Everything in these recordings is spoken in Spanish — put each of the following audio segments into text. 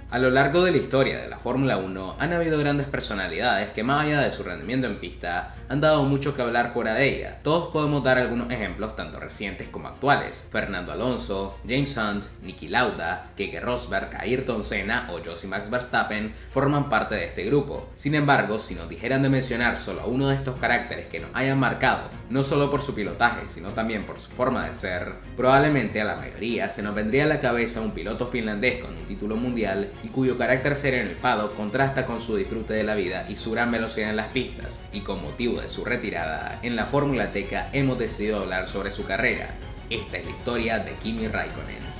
A lo largo de la historia de la Fórmula 1 han habido grandes personalidades que más allá de su rendimiento en pista han dado mucho que hablar fuera de ella. Todos podemos dar algunos ejemplos tanto recientes como actuales. Fernando Alonso, James Hunt, Niki Lauda, Keke Rosberg, Ayrton Senna o José Max Verstappen forman parte de este grupo. Sin embargo, si nos dijeran de mencionar solo a uno de estos caracteres que nos hayan marcado, no solo por su pilotaje sino también por su forma de ser, probablemente a la mayoría se nos vendría a la cabeza un piloto finlandés con un título mundial y cuyo carácter serio en el paddock contrasta con su disfrute de la vida y su gran velocidad en las pistas, y con motivo de su retirada, en la Fórmula Teca hemos decidido hablar sobre su carrera. Esta es la historia de Kimi Räikkönen.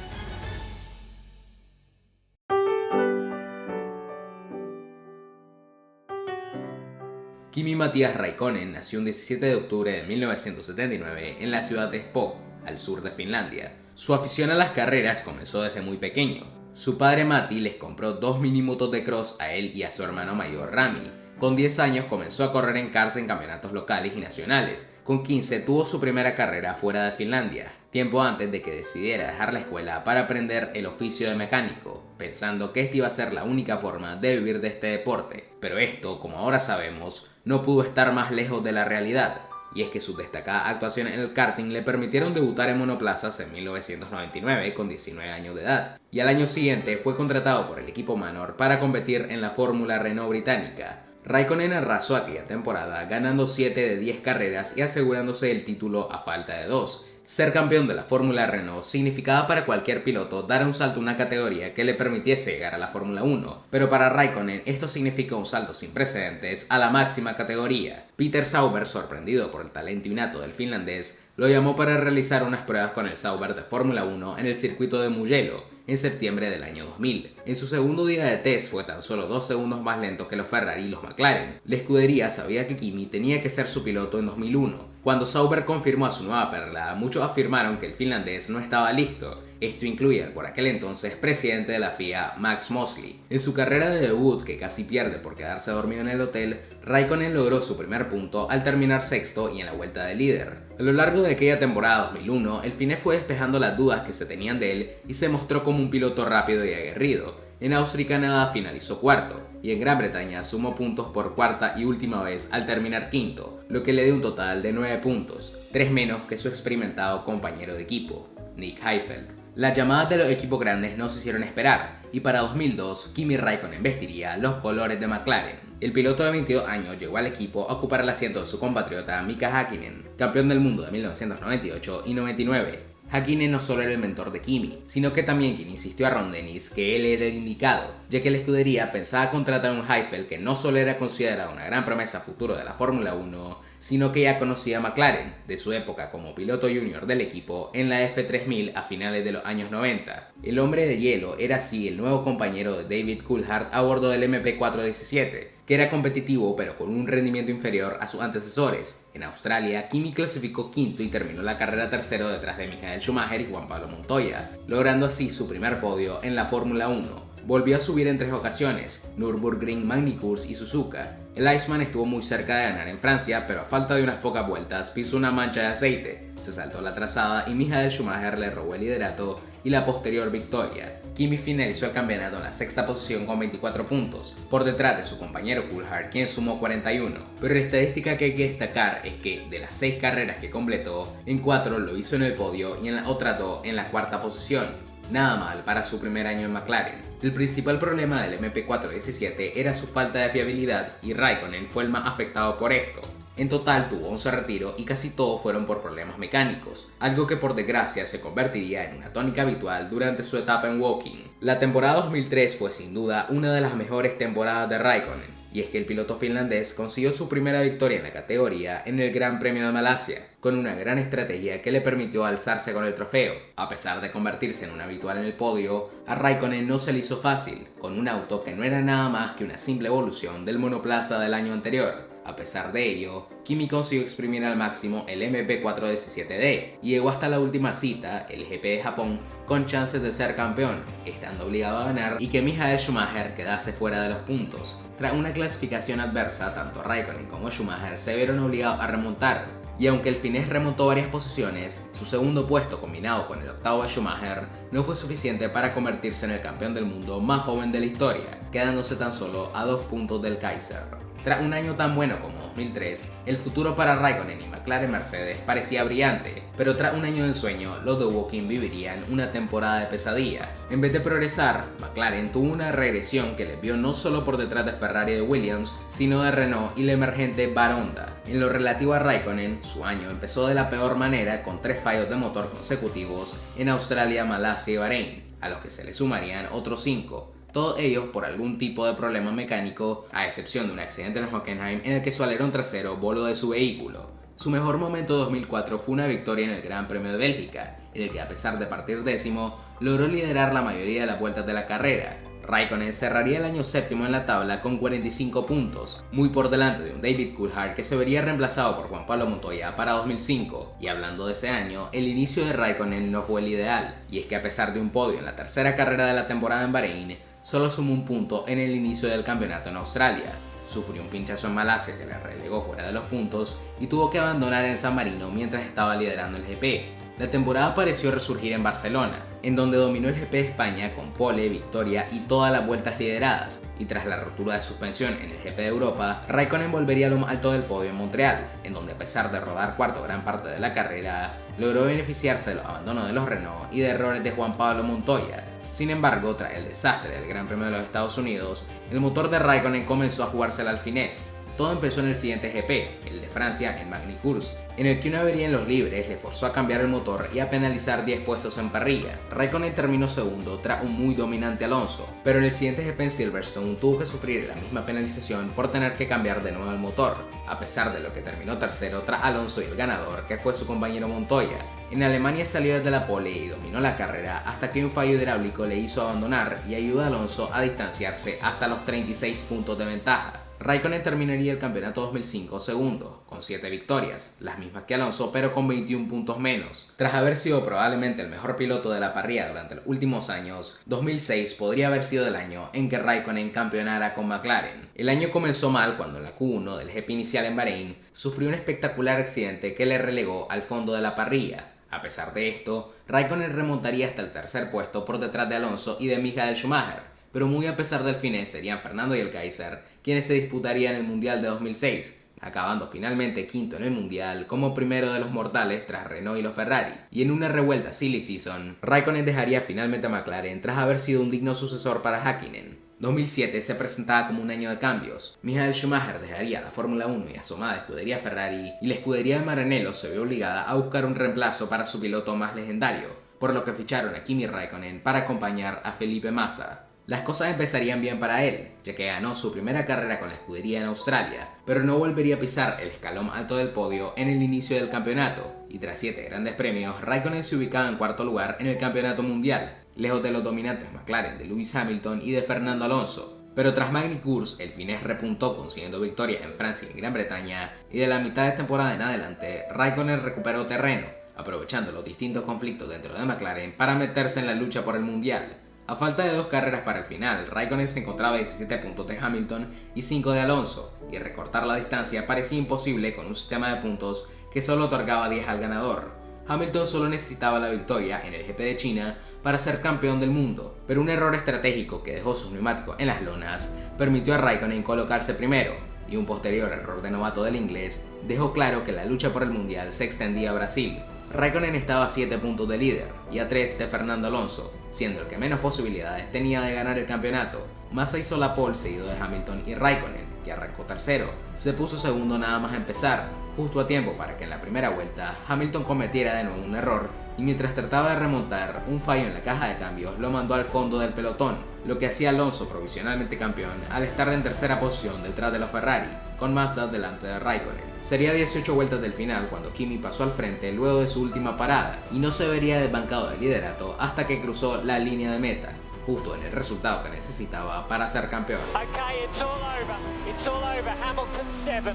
Kimi Matías Räikkönen nació un 17 de octubre de 1979 en la ciudad de Espoo, al sur de Finlandia. Su afición a las carreras comenzó desde muy pequeño. Su padre Matti les compró 2 minimotos de cross a él y a su hermano mayor Rami. Con 10 años comenzó a correr en karts en campeonatos locales y nacionales. Con 15 tuvo su primera carrera fuera de Finlandia, tiempo antes de que decidiera dejar la escuela para aprender el oficio de mecánico, pensando que esta iba a ser la única forma de vivir de este deporte. Pero esto, como ahora sabemos, no pudo estar más lejos de la realidad. Y es que sus destacadas actuaciones en el karting le permitieron debutar en monoplazas en 1999 con 19 años de edad, y al año siguiente fue contratado por el equipo Manor para competir en la Fórmula Renault británica. Räikkönen arrasó aquella temporada ganando 7 de 10 carreras y asegurándose el título a falta de 2. Ser campeón de la Fórmula Renault significaba para cualquier piloto dar un salto a una categoría que le permitiese llegar a la Fórmula 1, pero para Räikkönen esto significa un salto sin precedentes a la máxima categoría. Peter Sauber, sorprendido por el talento innato del finlandés, lo llamó para realizar unas pruebas con el Sauber de Fórmula 1 en el circuito de Mugello en septiembre del año 2000. En su segundo día de test fue tan solo 2 segundos más lento que los Ferrari y los McLaren. La escudería sabía que Kimi tenía que ser su piloto en 2001. Cuando Sauber confirmó a su nueva perla, muchos afirmaron que el finlandés no estaba listo. Esto incluye al por aquel entonces presidente de la FIA, Max Mosley. En su carrera de debut, que casi pierde por quedarse dormido en el hotel, Räikkönen logró su primer punto al terminar sexto y en la vuelta de líder. A lo largo de aquella temporada 2001, el finés fue despejando las dudas que se tenían de él y se mostró como un piloto rápido y aguerrido. En Austria y Canadá finalizó cuarto, y en Gran Bretaña sumó puntos por cuarta y última vez al terminar quinto, lo que le dio un total de 9 puntos, 3 menos que su experimentado compañero de equipo, Nick Heidfeld. Las llamadas de los equipos grandes no se hicieron esperar, y para 2002 Kimi Räikkönen vestiría los colores de McLaren. El piloto de 22 años llegó al equipo a ocupar el asiento de su compatriota Mika Häkkinen, campeón del mundo de 1998 y 99. Häkkinen no solo era el mentor de Kimi, sino que también quien insistió a Ron Dennis que él era el indicado, ya que la escudería pensaba contratar a un Heidfeld que no solo era considerado una gran promesa futuro de la Fórmula 1, sino que ya conocía a McLaren, de su época como piloto junior del equipo en la F3000 a finales de los años 90. El hombre de hielo era así el nuevo compañero de David Coulthard a bordo del MP417, que era competitivo pero con un rendimiento inferior a sus antecesores. En Australia, Kimi clasificó quinto y terminó la carrera tercero detrás de Michael Schumacher y Juan Pablo Montoya, logrando así su primer podio en la Fórmula 1. Volvió a subir en 3 ocasiones, Nürburgring, Magny-Cours y Suzuka. El Iceman estuvo muy cerca de ganar en Francia, pero a falta de unas pocas vueltas pisó una mancha de aceite, se saltó la trazada y Michael Schumacher le robó el liderato y la posterior victoria. Kimi finalizó el campeonato en la sexta posición con 24 puntos, por detrás de su compañero Coulthard, quien sumó 41. Pero la estadística que hay que destacar es que de las 6 carreras que completó, en 4 lo hizo en el podio y en las otras 2 en la cuarta posición. Nada mal para su primer año en McLaren. El principal problema del MP417 era su falta de fiabilidad y Räikkönen fue el más afectado por esto. En total tuvo 11 retiros y casi todos fueron por problemas mecánicos, algo que por desgracia se convertiría en una tónica habitual durante su etapa en Woking. La temporada 2003 fue sin duda una de las mejores temporadas de Räikkönen, y es que el piloto finlandés consiguió su primera victoria en la categoría en el Gran Premio de Malasia, con una gran estrategia que le permitió alzarse con el trofeo. A pesar de convertirse en un habitual en el podio, a Räikkönen no se le hizo fácil, con un auto que no era nada más que una simple evolución del monoplaza del año anterior. A pesar de ello, Kimi consiguió exprimir al máximo el MP417D y llegó hasta la última cita, el GP de Japón, con chances de ser campeón, estando obligado a ganar y que Michael Schumacher quedase fuera de los puntos. Tras una clasificación adversa, tanto Räikkönen como Schumacher se vieron obligados a remontar, Y aunque el finés remontó varias posiciones, su segundo puesto combinado con el octavo de Schumacher no fue suficiente para convertirse en el campeón del mundo más joven de la historia, quedándose tan solo a 2 puntos del Kaiser. Tras un año tan bueno como 2003, el futuro para Raikkonen y McLaren Mercedes parecía brillante, pero tras un año de ensueño, los de Woking vivirían una temporada de pesadilla. En vez de progresar, McLaren tuvo una regresión que les vio no solo por detrás de Ferrari y de Williams, sino de Renault y la emergente Honda. En lo relativo a Raikkonen, su año empezó de la peor manera con 3 fallos de motor consecutivos en Australia, Malasia y Bahrein, a los que se le sumarían otros 5. Todos ellos por algún tipo de problema mecánico, a excepción de un accidente en Hockenheim en el que su alerón trasero voló de su vehículo. Su mejor momento de 2004 fue una victoria en el Gran Premio de Bélgica, en el que a pesar de partir décimo, logró liderar la mayoría de las vueltas de la carrera. Raikkonen cerraría el año séptimo en la tabla con 45 puntos, muy por delante de un David Coulthard que se vería reemplazado por Juan Pablo Montoya para 2005. Y hablando de ese año, el inicio de Raikkonen no fue el ideal, y es que a pesar de un podio en la tercera carrera de la temporada en Bahrein, solo sumó un punto en el inicio del campeonato en Australia. Sufrió un pinchazo en Malasia que le relegó fuera de los puntos y tuvo que abandonar en San Marino mientras estaba liderando el GP. La temporada pareció resurgir en Barcelona, en donde dominó el GP de España con pole, victoria y todas las vueltas lideradas, y tras la rotura de suspensión en el GP de Europa, Raikkonen volvería a lo más alto del podio en Montreal, en donde a pesar de rodar cuarto gran parte de la carrera, logró beneficiarse de los abandonos de los Renault y de errores de Juan Pablo Montoya. Sin embargo, tras el desastre del Gran Premio de los Estados Unidos, el motor de Raikkonen comenzó a jugársela al finés. Todo empezó en el siguiente GP, el de Francia en Magny-Cours, en el que una avería en los libres le forzó a cambiar el motor y a penalizar 10 puestos en parrilla. Raikkonen terminó segundo tras un muy dominante Alonso, pero en el siguiente GP en Silverstone tuvo que sufrir la misma penalización por tener que cambiar de nuevo el motor, a pesar de lo que terminó tercero tras Alonso y el ganador, que fue su compañero Montoya. En Alemania salió desde la pole y dominó la carrera hasta que un fallo hidráulico le hizo abandonar y ayudó a Alonso a distanciarse hasta los 36 puntos de ventaja. Raikkonen terminaría el campeonato 2005 segundo, con 7 victorias, las mismas que Alonso pero con 21 puntos menos. Tras haber sido probablemente el mejor piloto de la parrilla durante los últimos años, 2006 podría haber sido el año en que Raikkonen campeonara con McLaren. El año comenzó mal cuando en la Q1 del GP inicial en Bahrein sufrió un espectacular accidente que le relegó al fondo de la parrilla. A pesar de esto, Raikkonen remontaría hasta el tercer puesto por detrás de Alonso y de Michael Schumacher, pero muy a pesar del finés serían Fernando y el Kaiser quienes se disputarían el Mundial de 2006, acabando finalmente quinto en el Mundial como primero de los mortales tras Renault y los Ferrari. Y en una revuelta silly season, Raikkonen dejaría finalmente a McLaren tras haber sido un digno sucesor para Häkkinen. 2007 se presentaba como un año de cambios. Michael Schumacher dejaría la Fórmula 1 y asomada escudería Ferrari, y la escudería de Maranello se vio obligada a buscar un reemplazo para su piloto más legendario, por lo que ficharon a Kimi Raikkonen para acompañar a Felipe Massa. Las cosas empezarían bien para él, ya que ganó su primera carrera con la escudería en Australia, pero no volvería a pisar el escalón alto del podio en el inicio del campeonato, y tras 7 grandes premios, Raikkonen se ubicaba en cuarto lugar en el campeonato mundial, lejos de los dominantes McLaren de Lewis Hamilton y de Fernando Alonso. Pero tras Magny-Cours, el finés repuntó consiguiendo victorias en Francia y Gran Bretaña, y de la mitad de temporada en adelante, Raikkonen recuperó terreno, aprovechando los distintos conflictos dentro de McLaren para meterse en la lucha por el mundial. A falta de 2 carreras para el final, Raikkonen se encontraba a 17 puntos de Hamilton y 5 de Alonso, y recortar la distancia parecía imposible con un sistema de puntos que solo otorgaba 10 al ganador. Hamilton solo necesitaba la victoria en el GP de China para ser campeón del mundo, pero un error estratégico que dejó sus neumáticos en las lonas permitió a Raikkonen colocarse primero, y un posterior error de novato del inglés dejó claro que la lucha por el mundial se extendía a Brasil. Raikkonen estaba a 7 puntos de líder y a 3 de Fernando Alonso, siendo el que menos posibilidades tenía de ganar el campeonato. Massa hizo la pole seguido de Hamilton y Raikkonen, que arrancó tercero, se puso segundo nada más a empezar, justo a tiempo para que en la primera vuelta Hamilton cometiera de nuevo un error y mientras trataba de remontar, un fallo en la caja de cambios lo mandó al fondo del pelotón, lo que hacía Alonso provisionalmente campeón al estar en tercera posición detrás de los Ferrari, con Massa delante de Raikkonen. Sería 18 vueltas del final cuando Kimi pasó al frente luego de su última parada y no se vería desbancado del liderato hasta que cruzó la línea de meta, justo en el resultado que necesitaba para ser campeón. Okay, it's all over. It's all over. Hamilton 7.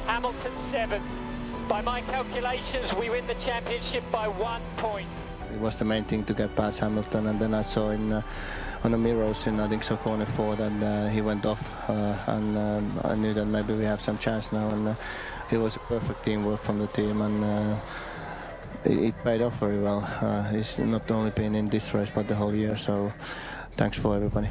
Hamilton 7. By my calculations, we win the championship by 1 point. It was the main thing to get past Hamilton, and then I saw in on the mirrors in I think so corner 4 that he went off, and I knew that maybe we have some chance now. And it was a perfect teamwork from the team, and it paid off very well. It's not only been in this race but the whole year, so thanks for everybody.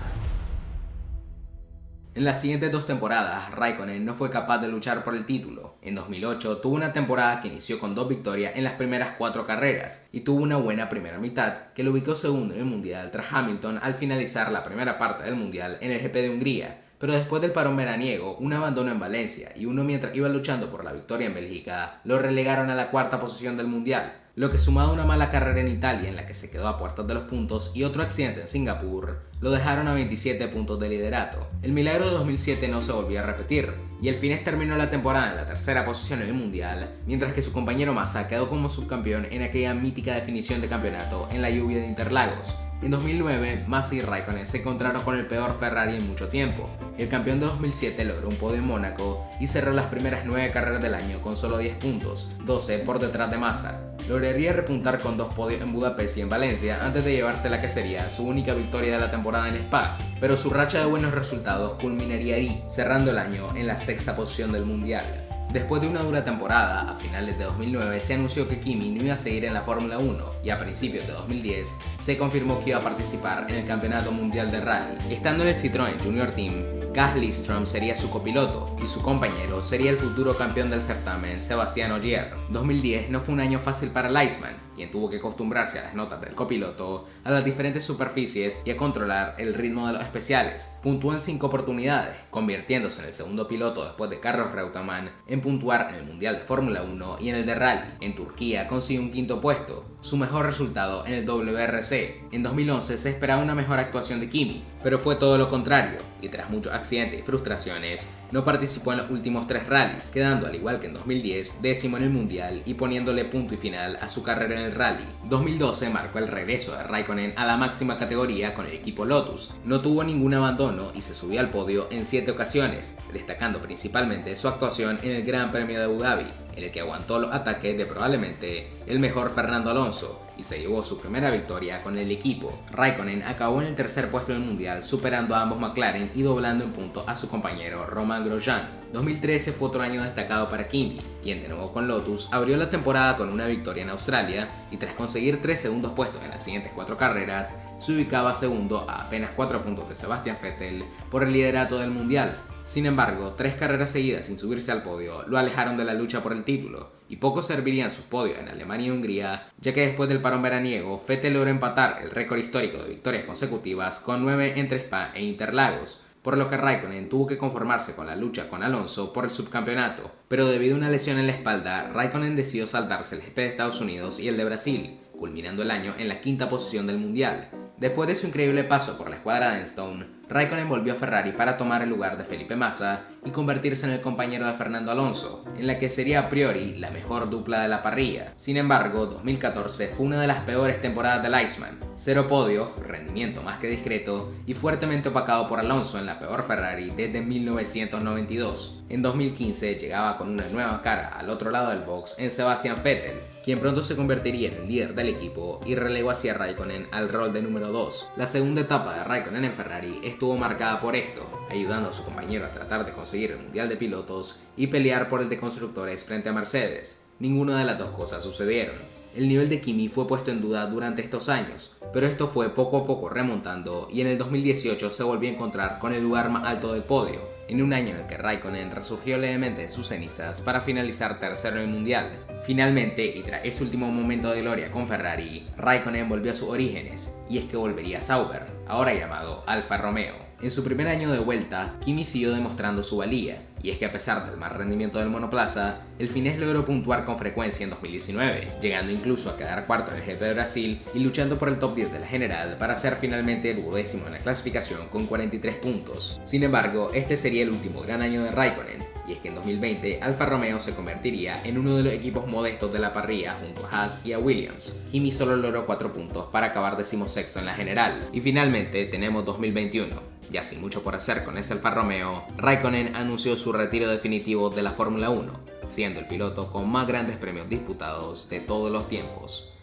En las siguientes 2 temporadas, Raikkonen no fue capaz de luchar por el título. En 2008 tuvo una temporada que inició con 2 victorias en las primeras 4 carreras y tuvo una buena primera mitad que lo ubicó segundo en el Mundial tras Hamilton al finalizar la primera parte del Mundial en el GP de Hungría. Pero después del parón veraniego, un abandono en Valencia y uno mientras iba luchando por la victoria en Bélgica, lo relegaron a la 4ª posición del Mundial. Lo que, sumado a una mala carrera en Italia en la que se quedó a puertas de los puntos y otro accidente en Singapur, lo dejaron a 27 puntos de liderato. El milagro de 2007 no se volvió a repetir, y el Finés terminó la temporada en la 3ª posición en el Mundial, mientras que su compañero Massa quedó como subcampeón en aquella mítica definición de campeonato en la lluvia de Interlagos. En 2009, Massa y Raikkonen se encontraron con el peor Ferrari en mucho tiempo. El campeón de 2007 logró un podio en Mónaco y cerró las primeras 9 carreras del año con solo 10 puntos, 12 por detrás de Massa. Lograría repuntar con 2 podios en Budapest y en Valencia antes de llevarse la que sería su única victoria de la temporada en Spa, pero su racha de buenos resultados culminaría ahí, cerrando el año en la 6ª posición del Mundial. Después de una dura temporada, a finales de 2009 se anunció que Kimi no iba a seguir en la Fórmula 1 y a principios de 2010 se confirmó que iba a participar en el Campeonato Mundial de Rally. Estando en el Citroën Junior Team, Gas Lidström sería su copiloto y su compañero sería el futuro campeón del certamen, Sebastián Ogier. 2010 no fue un año fácil para el Iceman, quien tuvo que acostumbrarse a las notas del copiloto, a las diferentes superficies y a controlar el ritmo de los especiales. Puntuó en 5 oportunidades, convirtiéndose en el segundo piloto después de Carlos Reutemann en puntuar en el Mundial de Fórmula 1 y en el de Rally. En Turquía consiguió un 5º puesto, su mejor resultado en el WRC. En 2011 se esperaba una mejor actuación de Kimi, pero fue todo lo contrario, y tras muchos accidentes y frustraciones, no participó en los últimos 3 rallies, quedando al igual que en 2010 décimo en el Mundial y poniéndole punto y final a su carrera en el Rally. 2012 marcó el regreso de Raikkonen a la máxima categoría con el equipo Lotus. No tuvo ningún abandono y se subió al podio en 7 ocasiones, destacando principalmente su actuación en el Gran Premio de Abu Dhabi, en el que aguantó los ataques de probablemente el mejor Fernando Alonso y se llevó su primera victoria con el equipo. Raikkonen acabó en el 3er puesto del Mundial, superando a ambos McLaren y doblando en puntos a su compañero Romain Grosjean. 2013 fue otro año destacado para Kimi, quien de nuevo con Lotus abrió la temporada con una victoria en Australia y tras conseguir 3 segundos puestos en las siguientes 4 carreras, se ubicaba segundo a apenas 4 puntos de Sebastian Vettel por el liderato del Mundial. Sin embargo, 3 carreras seguidas sin subirse al podio lo alejaron de la lucha por el título, y poco servirían sus podios en Alemania y Hungría, ya que después del parón veraniego, Vettel logró empatar el récord histórico de victorias consecutivas con 9 entre Spa e Interlagos, por lo que Raikkonen tuvo que conformarse con la lucha con Alonso por el subcampeonato. Pero debido a una lesión en la espalda, Raikkonen decidió saltarse el GP de Estados Unidos y el de Brasil, culminando el año en la 5ª posición del Mundial. Después de su increíble paso por la escuadra de Enstone, Raikkonen volvió a Ferrari para tomar el lugar de Felipe Massa y convertirse en el compañero de Fernando Alonso, en la que sería a priori la mejor dupla de la parrilla. Sin embargo, 2014 fue una de las peores temporadas del Iceman. 0 podios, rendimiento más que discreto y fuertemente opacado por Alonso en la peor Ferrari desde 1992. En 2015 llegaba con una nueva cara al otro lado del box en Sebastian Vettel, quien pronto se convertiría en el líder del equipo y relegó así a Raikkonen al rol de número 2. La segunda etapa de Raikkonen en Ferrari estuvo marcada por esto, ayudando a su compañero a tratar de conseguir el Mundial de Pilotos y pelear por el de Constructores frente a Mercedes. Ninguna de las dos cosas sucedieron. El nivel de Kimi fue puesto en duda durante estos años, pero esto fue poco a poco remontando y en el 2018 se volvió a encontrar con el lugar más alto del podio, en un año en el que Raikkonen resurgió levemente en sus cenizas para finalizar tercero en el Mundial. Finalmente, y tras ese último momento de gloria con Ferrari, Raikkonen volvió a sus orígenes, y es que volvería a Sauber, ahora llamado Alfa Romeo. En su primer año de vuelta, Kimi siguió demostrando su valía, y es que a pesar del mal rendimiento del monoplaza, el finés logró puntuar con frecuencia en 2019, llegando incluso a quedar cuarto en el GP de Brasil y luchando por el top 10 de la general para ser finalmente 12º en la clasificación con 43 puntos. Sin embargo, este sería el último gran año de Raikkonen, y es que en 2020 Alfa Romeo se convertiría en uno de los equipos modestos de la parrilla junto a Haas y a Williams. Kimi solo logró 4 puntos para acabar 16º en la general, y finalmente tenemos 2021. Ya sin mucho por hacer con ese Alfa Romeo, Raikkonen anunció su retiro definitivo de la Fórmula 1, siendo el piloto con más grandes premios disputados de todos los tiempos.